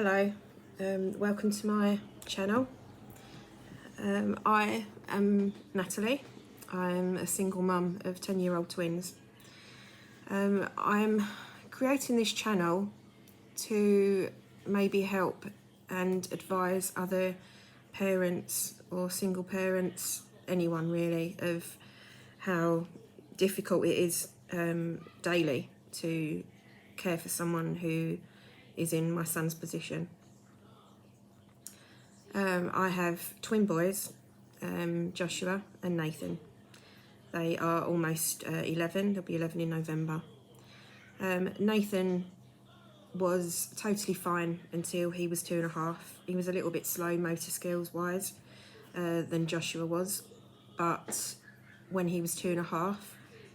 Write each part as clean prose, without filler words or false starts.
Hello, welcome to my channel. I am Natalie. I'm a single mum of 10-year-old twins. I'm creating this channel to maybe help and advise other parents or single parents, anyone really, of how difficult it is daily to care for someone who is in my son's position. I have twin boys, Joshua and Nathan. They are almost 11, they'll be 11 in November. Nathan was totally fine until he was 2.5. He was a little bit slow motor skills wise than Joshua was, but when he was 2.5,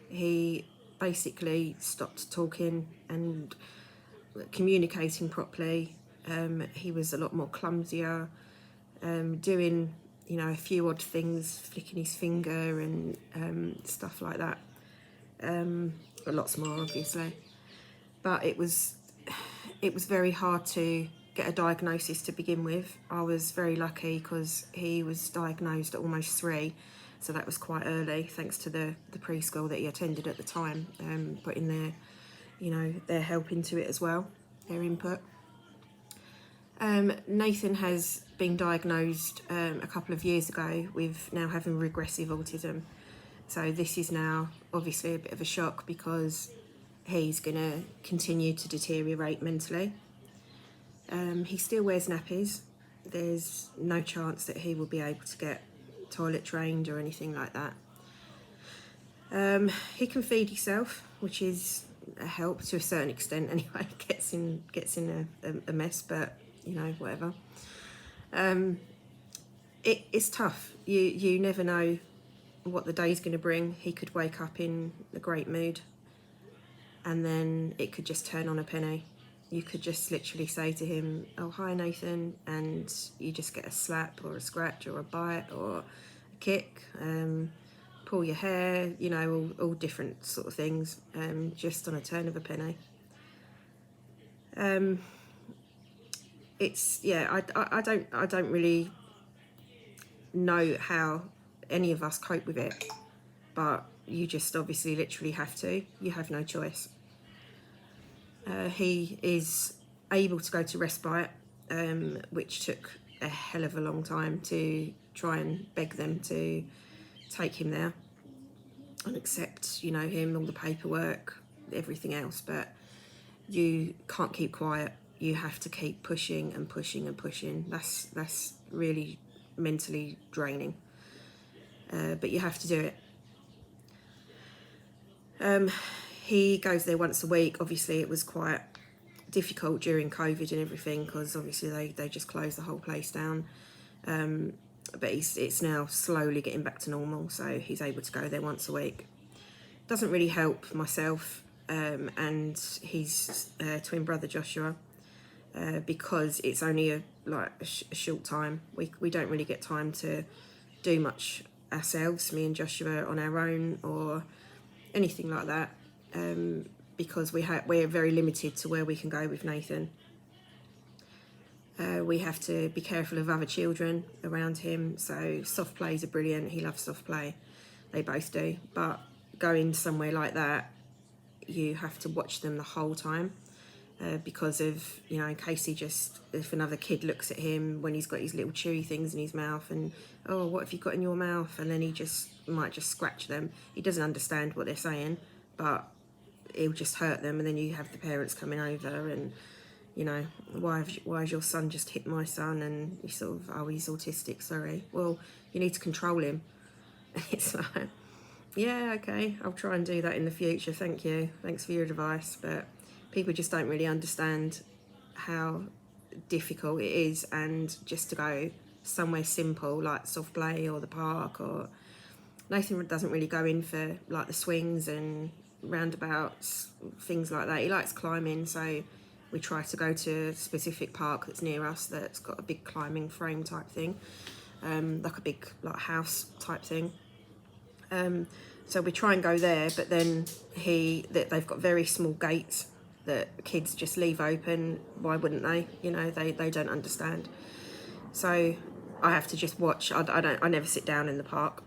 he basically stopped talking and communicating properly. He was a lot more clumsier, doing a few odd things, flicking his finger and stuff like that. Lots more obviously, but it was very hard to get a diagnosis to begin with. I was very lucky because he was diagnosed at almost 3, so that was quite early, thanks to the preschool that he attended at the time, putting their help into it as well, their input. Nathan has been diagnosed a couple of years ago with now having regressive autism. So this is now obviously a bit of a shock because he's going to continue to deteriorate mentally. He still wears nappies. There's no chance that he will be able to get toilet trained or anything like that. He can feed himself, which is a help to a certain extent anyway. Gets in a mess, but whatever. It's tough. You never know what the day's going to bring. He could wake up in a great mood and then it could just turn on a penny. You could just literally say to him, "Oh, hi Nathan," and you just get a slap or a scratch or a bite or a kick, pull your hair, all different sort of things, just on a turn of a penny. I don't really know how any of us cope with it, but you just obviously literally have to. You have no choice. He is able to go to respite, which took a hell of a long time to try and beg them to take him there and accept, him, all the paperwork, everything else, but you can't keep quiet. You have to keep pushing and pushing and pushing. That's really mentally draining, but you have to do it. He goes there once a week. Obviously it was quite difficult during COVID and everything because obviously they just closed the whole place down, but it's now slowly getting back to normal, so he's able to go there once a week. Doesn't really help myself and his twin brother Joshua, because it's only a short time. We don't really get time to do much ourselves, me and Joshua, on our own or anything like that, because we're very limited to where we can go with Nathan. We have to be careful of other children around him, so soft plays are brilliant. He loves soft play, they both do, but going somewhere like that, you have to watch them the whole time, because of, in case if another kid looks at him when he's got his little chewy things in his mouth and, "Oh, what have you got in your mouth?" and then he might just scratch them. He doesn't understand what they're saying, but he'll just hurt them, and then you have the parents coming over and, why has your son just hit my son? And you sort of, "Oh, he's autistic, sorry." Well, you need to control him. It's like, yeah, okay, I'll try and do that in the future, thank you, thanks for your advice. But people just don't really understand how difficult it is, and just to go somewhere simple like soft play or the park, or Nathan doesn't really go in for like the swings and roundabouts, things like that. He likes climbing, so we try to go to a specific park that's near us that's got a big climbing frame type thing, like a big house type thing. So we try and go there, but then they've got very small gates, that kids just leave open. Why wouldn't they? You know, they don't understand. So I have to just watch. I never sit down in the park.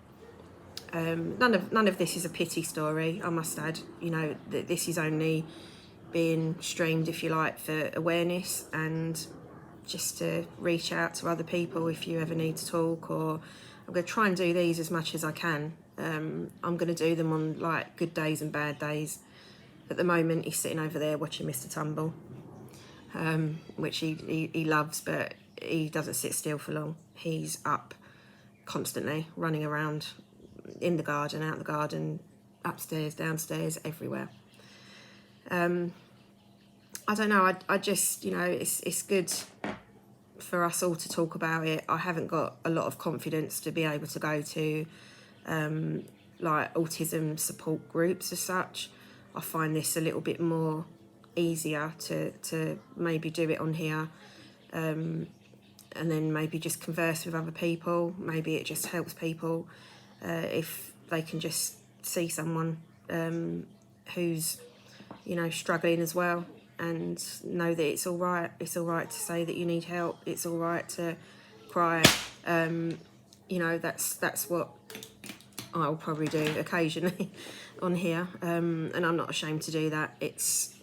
None of this is a pity story, I must add. You know, this is only being streamed, if you like, for awareness and just to reach out to other people if you ever need to talk. Or I'm going to try and do these as much as I can. I'm going to do them on like good days and bad days. At the moment, he's sitting over there watching Mr. Tumble, which he loves, but he doesn't sit still for long. He's up constantly, running around in the garden, out the garden, upstairs, downstairs, everywhere. I don't know, I just, you know, it's good for us all to talk about it. I haven't got a lot of confidence to be able to go to like autism support groups as such. I find this a little bit more easier to maybe do it on here, and then maybe just converse with other people. Maybe it just helps people if they can just see someone who's, you know, struggling as well, and know that it's all right. It's all right to say that you need help. It's all right to cry. You know, that's what I'll probably do occasionally on here, and I'm not ashamed to do that. It's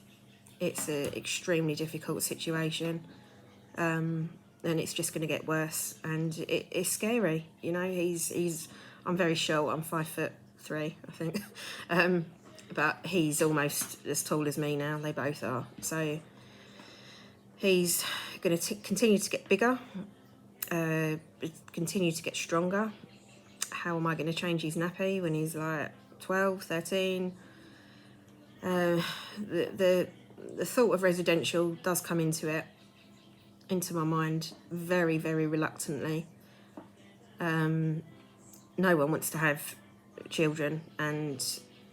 an extremely difficult situation, and it's just going to get worse, and it's scary. You know, I'm very short. I'm 5'3", I think, but he's almost as tall as me now. They both are. So he's going to continue to get bigger, continue to get stronger. How am I going to change his nappy when he's like 12, 13? The thought of residential does come into my mind very, very reluctantly. No one wants to have children and,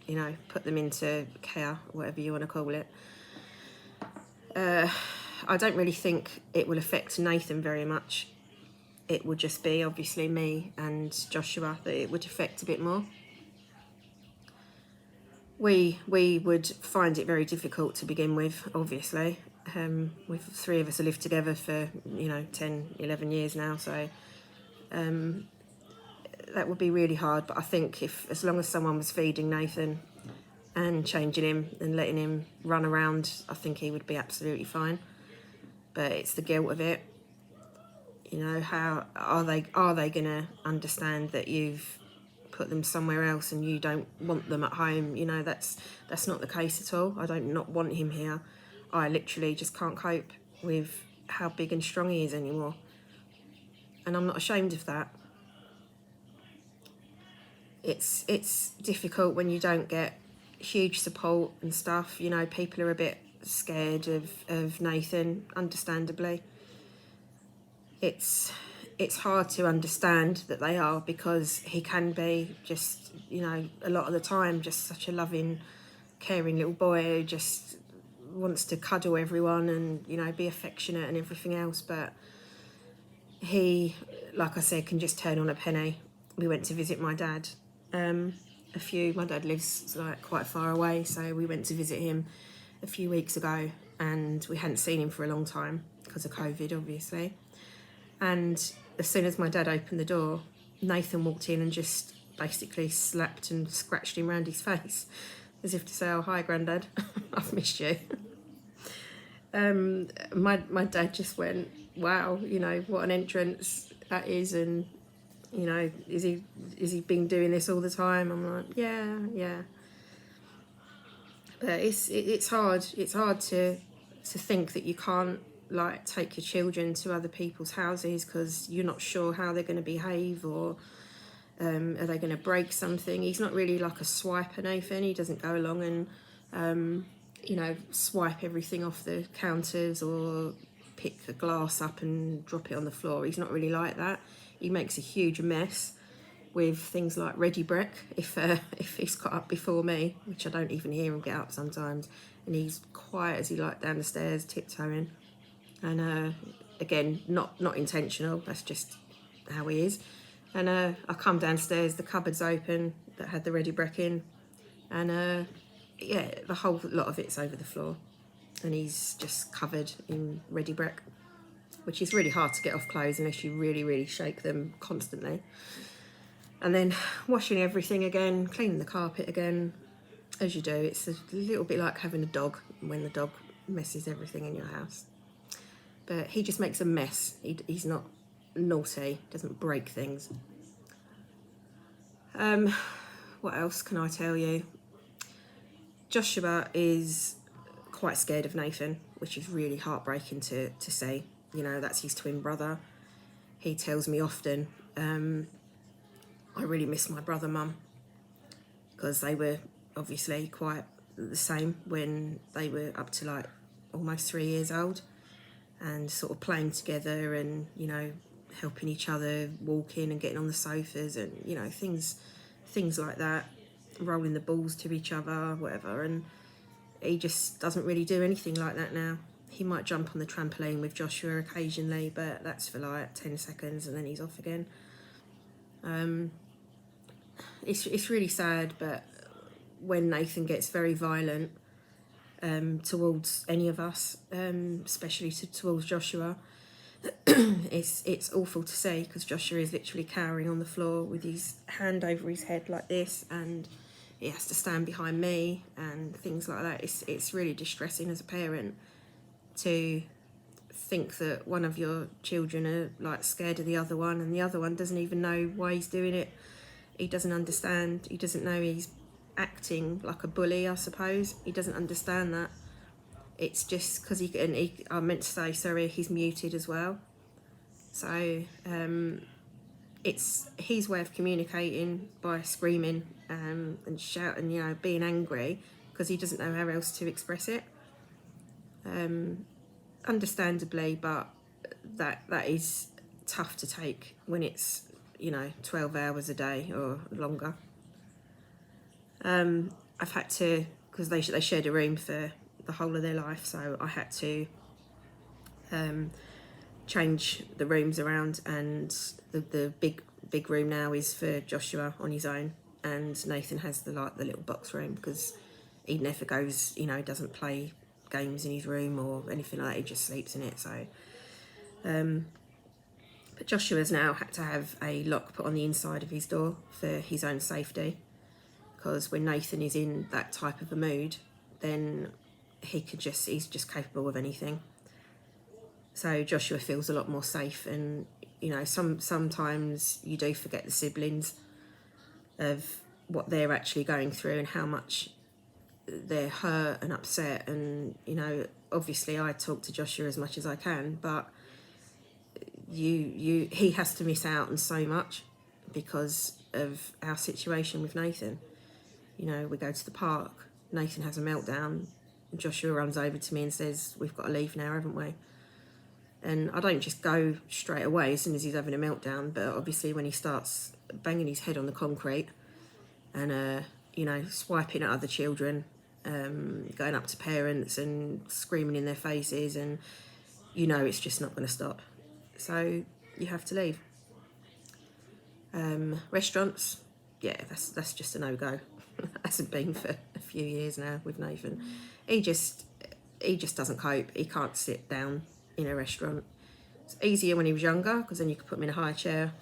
you know, put them into care, whatever you want to call it. I don't really think it will affect Nathan very much. It would just be obviously me and Joshua that it would affect a bit more. We would find it very difficult to begin with, obviously. We've three of us have lived together for, you know, 10, 11 years now, so that would be really hard. But I think as long as someone was feeding Nathan and changing him and letting him run around, I think he would be absolutely fine. But it's the guilt of it. You know, how are they going to understand that you've put them somewhere else and you don't want them at home? You know, that's not the case at all. I don't not want him here. I literally just can't cope with how big and strong he is anymore. And I'm not ashamed of that. It's difficult when you don't get huge support and stuff. You know, people are a bit scared of Nathan, understandably. It's hard to understand that they are, because he can be just, you know, a lot of the time just such a loving, caring little boy who just wants to cuddle everyone and, you know, be affectionate and everything else. But he, like I said, can just turn on a penny. We went to visit my dad. My dad lives like quite far away, so we went to visit him a few weeks ago, and we hadn't seen him for a long time because of COVID, obviously. And as soon as my dad opened the door, Nathan walked in and just basically slapped and scratched him round his face, as if to say, "Oh, hi, Grandad, I've missed you." My dad just went, "Wow, you know, what an entrance that is," and, you know, is he been doing this all the time? I'm like, yeah. But it's hard. It's hard to think that you can't, like, take your children to other people's houses because you're not sure how they're going to behave, or are they going to break something. He's not really like a swiper, Nathan. He doesn't go along and you know, swipe everything off the counters or pick a glass up and drop it on the floor. He's not really like that. He makes a huge mess with things like ready brek if he's got up before me, which I don't even hear him get up sometimes, and he's quiet as he like down the stairs tiptoeing. And again, not intentional, that's just how he is. And I come downstairs, the cupboard's open that had the ready brek in, and yeah, the whole lot of it's over the floor. and he's just covered in ready brick, which is really hard to get off clothes unless you really, really shake them constantly. And then washing everything again, cleaning the carpet again, as you do. It's a little bit like having a dog when the dog messes everything in your house. But he just makes a mess. He's not naughty, doesn't break things. What else can I tell you? Joshua is quite scared of Nathan, which is really heartbreaking to see. You know, that's his twin brother. He tells me often, I really miss my brother, Mum, because they were obviously quite the same when they were up to like almost 3 years old, and sort of playing together and, you know, helping each other, walking and getting on the sofas and, you know, things like that, rolling the balls to each other, whatever. And he just doesn't really do anything like that now. He might jump on the trampoline with Joshua occasionally, but that's for like 10 seconds and then he's off again. It's really sad, but when Nathan gets very violent towards any of us, especially towards Joshua, it's awful to see, because Joshua is literally cowering on the floor with his hand over his head like this, and he has to stand behind me and things like that. It's really distressing as a parent to think that one of your children are like scared of the other one, and the other one doesn't even know why he's doing it. He doesn't understand. He doesn't know he's acting like a bully, I suppose. He doesn't understand that. It's just because I meant to say, sorry, he's muted as well. So it's his way of communicating by screaming and shouting, you know, being angry, because he doesn't know how else to express it. Understandably, but that is tough to take when it's, you know, 12 hours a day or longer. I've had to, because they shared a room for the whole of their life, so I had to change the rooms around, and the big room now is for Joshua on his own, and Nathan has the little box room, because he never goes, you know, doesn't play games in his room or anything like that. He just sleeps in it. So but Joshua's now had to have a lock put on the inside of his door for his own safety, because when Nathan is in that type of a mood, then he's just capable of anything. So Joshua feels a lot more safe, and, you know, sometimes you do forget the siblings of what they're actually going through and how much they're hurt and upset. And, you know, obviously I talk to Joshua as much as I can, but he has to miss out on so much because of our situation with Nathan. You know, we go to the park, Nathan has a meltdown, Joshua runs over to me and says, we've got to leave now, haven't we? And I don't just go straight away as soon as he's having a meltdown, but obviously when he starts banging his head on the concrete and, you know, swiping at other children, going up to parents and screaming in their faces, and, you know, it's just not going to stop. So you have to leave. Restaurants, yeah, that's just a no-go. Hasn't been for a few years now with Nathan. He just doesn't cope. He can't sit down in a restaurant. It's easier when he was younger, because then you could put him in a high chair,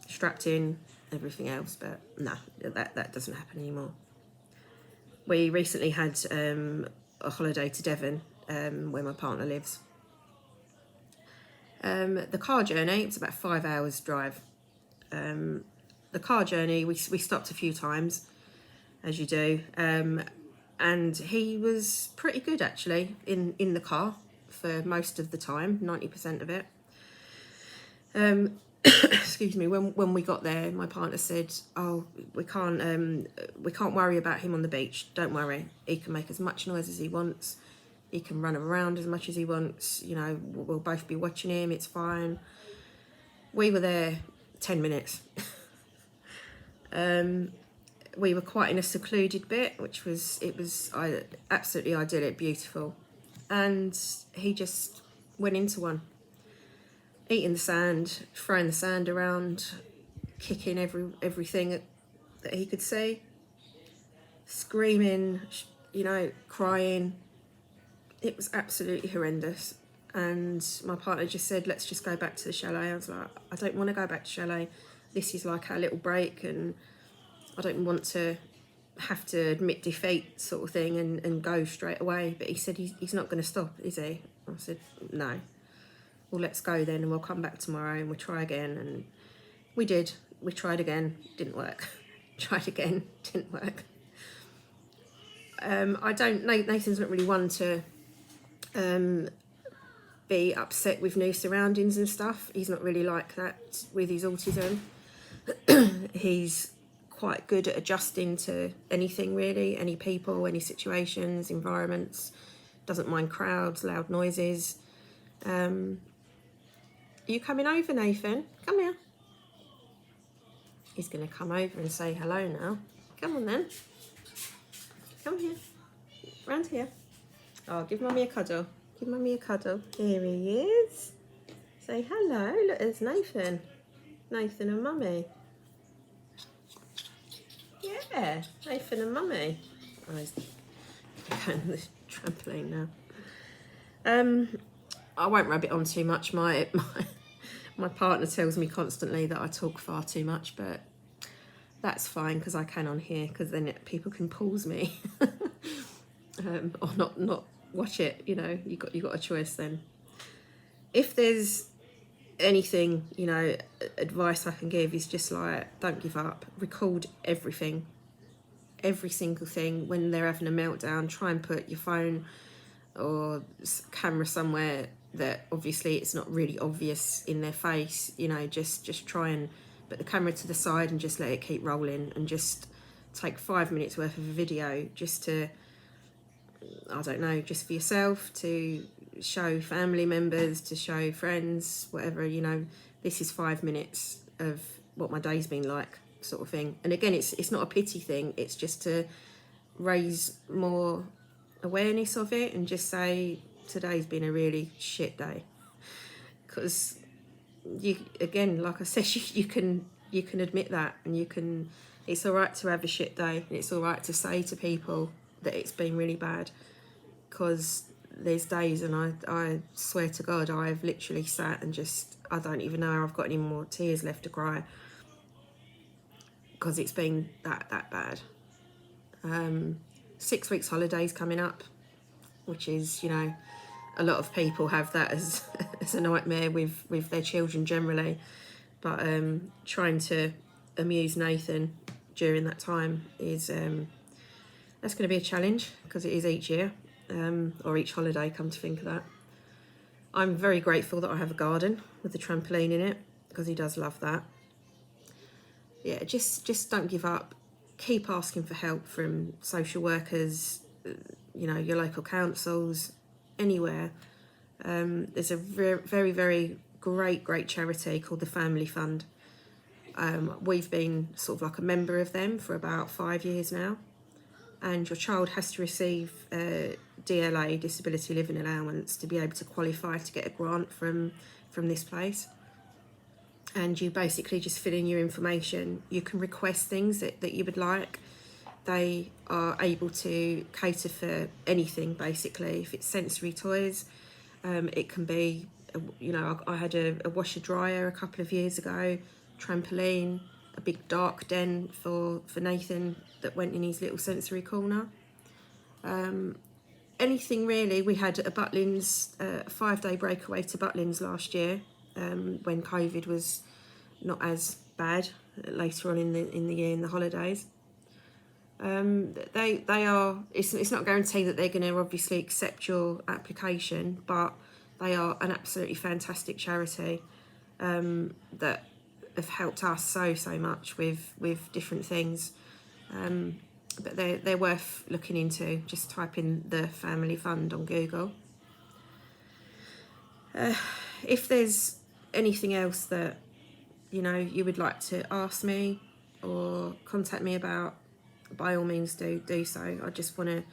strapped in, everything else. But no, that doesn't happen anymore. We recently had a holiday to Devon, where my partner lives. The car journey, it's about 5 hours drive. The car journey, we stopped a few times, as you do, and he was pretty good actually in the car for most of the time, 90% of it. Excuse me. When we got there, my partner said, "Oh, we can't worry about him on the beach. Don't worry. He can make as much noise as he wants. He can run around as much as he wants. You know, we'll both be watching him. It's fine." We were there 10 minutes. We were quite in a secluded bit, which was absolutely idyllic, beautiful, and he just went into one, eating the sand, throwing the sand around, kicking everything that he could see, screaming, you know, crying, it was absolutely horrendous. And my partner just said, let's just go back to the chalet. I was like, I don't want to go back to chalet. This is like our little break, and I don't want to have to admit defeat sort of thing and go straight away. But he said he's not going to stop, is he? I said, no. Well, let's go then, and we'll come back tomorrow and we'll try again. And we did. We tried again, didn't work. Tried again, didn't work. Nathan's not really one to be upset with new surroundings and stuff. He's not really like that with his autism. He's quite good at adjusting to anything really, any people, any situations, environments. Doesn't mind crowds, loud noises. Are you coming over, Nathan? Come here. He's going to come over and say hello now. Come on then. Come here. Round here. Oh, give Mummy a cuddle. Give Mummy a cuddle. Here he is. Say hello. Look, there's Nathan. Nathan and Mummy. Yeah, Nathan and Mummy. Oh, he's going on the trampoline now. I won't rub it on too much. My partner tells me constantly that I talk far too much, but that's fine because I can on here, because then people can pause me or not watch it. You know, you got a choice then. If there's anything, you know, advice I can give is just like, don't give up. Record everything, every single thing. When they're having a meltdown, try and put your phone or camera somewhere that obviously it's not really obvious in their face. You know, just try and put the camera to the side and just let it keep rolling, and just take 5 minutes worth of a video just to, I don't know, just for yourself, to show family members, to show friends, whatever. You know, this is 5 minutes of what my day's been like, sort of thing. And again, it's not a pity thing, it's just to raise more awareness of it and just say today's been a really shit day. Because you, again, like I said, you can admit that, and you can, it's all right to have a shit day, and it's all right to say to people that it's been really bad. Because there's days, and I swear to God, I've literally sat and just, I don't even know if I've got any more tears left to cry, because it's been that bad. 6 weeks holidays coming up, which is, you know, a lot of people have that as as a nightmare with their children generally. But trying to amuse Nathan during that time is that's going to be a challenge, because it is each year. Or each holiday, come to think of that. I'm very grateful that I have a garden with the trampoline in it, because he does love that. Yeah, just don't give up. Keep asking for help from social workers, you know, your local councils, anywhere. There's a very, very great charity called the Family Fund. We've been sort of like a member of them for about 5 years now. And your child has to receive DLA, Disability Living Allowance, to be able to qualify to get a grant from this place. And you basically just fill in your information. You can request things that you would like. They are able to cater for anything, basically. If it's sensory toys, it can be, you know, I had a washer dryer a couple of years ago, trampoline, a big dark den for Nathan that went in his little sensory corner. Anything really. We had a Butlins, a 5-day breakaway to Butlins last year, when COVID was not as bad, later on in the year, in the holidays. They are, it's not guaranteed that they're going to obviously accept your application, but they are an absolutely fantastic charity that have helped us so much with different things. But they're worth looking into. Just type in the Family Fund on Google. If there's anything else that, you know, you would like to ask me or contact me about, by all means do so. I just want to,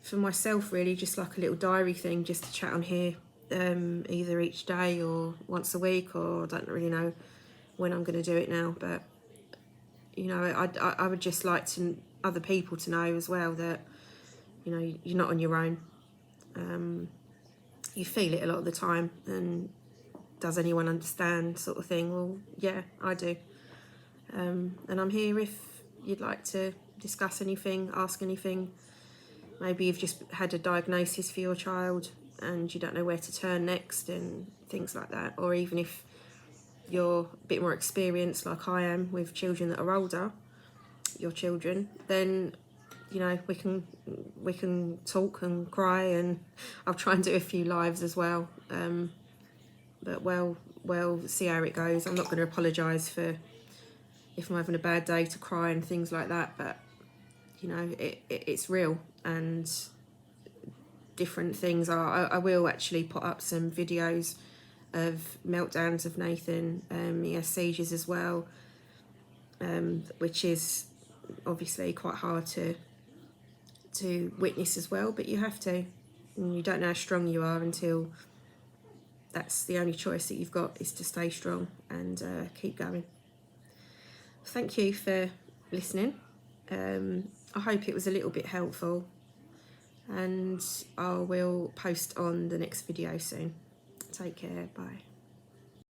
for myself really, just like a little diary thing, just to chat on here, either each day or once a week, or I don't really know when I'm going to do it now. But, you know, I would just like to other people to know as well that, you know, you're not on your own. You feel it a lot of the time, and does anyone understand, sort of thing. Well, yeah, I do. And I'm here if you'd like to discuss anything, ask anything. Maybe you've just had a diagnosis for your child and you don't know where to turn next and things like that. Or even if you're a bit more experienced, like I am, with children that are older, your children, then you know we can talk and cry, and I'll try and do a few lives as well. But we'll see how it goes. I'm not going to apologise for if I'm having a bad day to cry and things like that, but you know it's real, and different things are. I will actually put up some videos of meltdowns of Nathan. He has seizures as well, which is obviously quite hard to witness as well, but you have to, and you don't know how strong you are until that's the only choice that you've got, is to stay strong and keep going. Thank you for listening. I hope it was a little bit helpful, and I will post on the next video soon. Take care, bye.